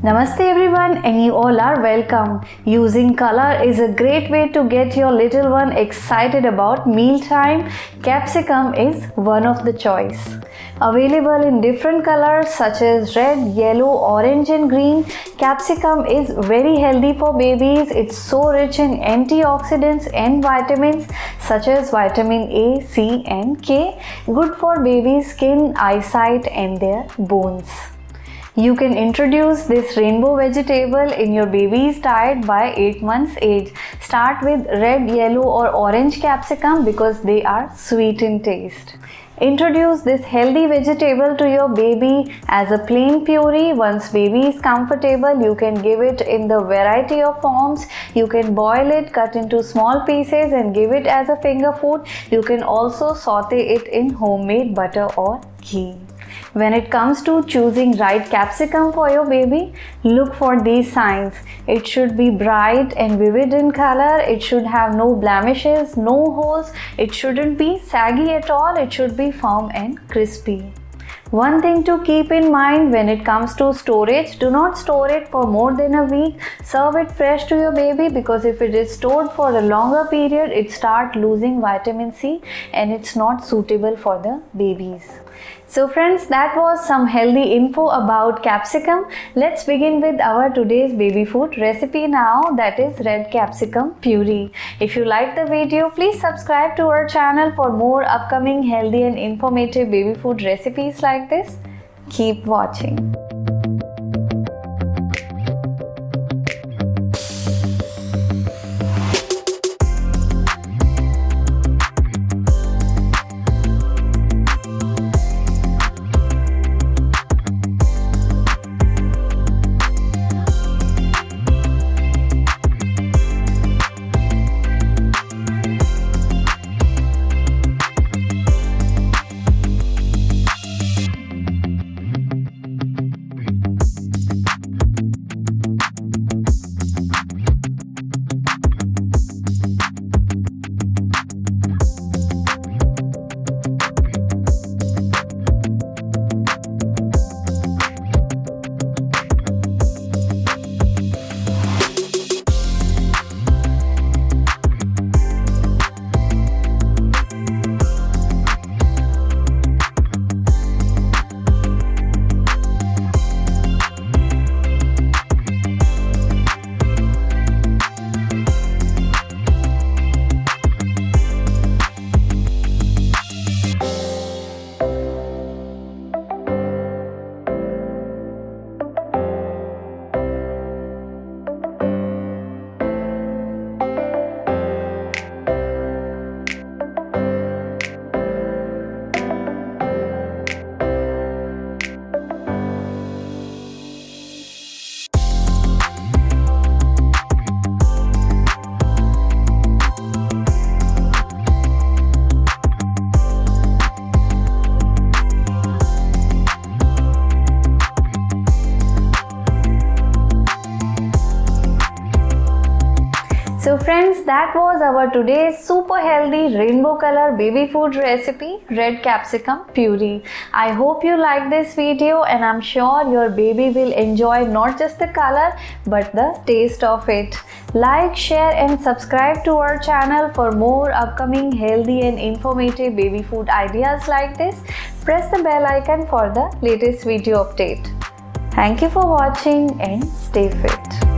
Namaste everyone, and you all are welcome. Using color is a great way to get your little one excited about mealtime. Capsicum is one of the choice. Available in different colors such as red, yellow, orange and green, capsicum is very healthy for babies. It's so rich in antioxidants and vitamins such as vitamin A, C and K, good for baby's skin, eyesight and their bones. You can introduce this rainbow vegetable in your baby's diet by 8 months age. Start with red, yellow or orange capsicum because they are sweet in taste. Introduce this healthy vegetable to your baby as a plain puree. Once baby is comfortable, you can give it in the variety of forms. You can boil it, cut into small pieces and give it as a finger food. You can also saute it in homemade butter or ghee. When it comes to choosing right capsicum for your baby, look for these signs. It should be bright and vivid in color. It should have no blemishes, no holes. It shouldn't be saggy at all. It should be firm and crispy. One thing to keep in mind when it comes to storage, do not store it for more than a week. Serve it fresh to your baby because if it is stored for a longer period, it starts losing vitamin C and it's not suitable for the babies. So friends, that was some healthy info about capsicum. Let's begin with our today's baby food recipe now, that is red capsicum puree. If you like the video, please subscribe to our channel for more upcoming healthy and informative baby food recipes like this. Keep watching. So friends, that was our today's super healthy rainbow color baby food recipe, red capsicum puree. I hope you like this video and I'm sure your baby will enjoy not just the color but the taste of it. Like, share and subscribe to our channel for more upcoming healthy and informative baby food ideas like this. Press the bell icon for the latest video update. Thank you for watching and stay fit.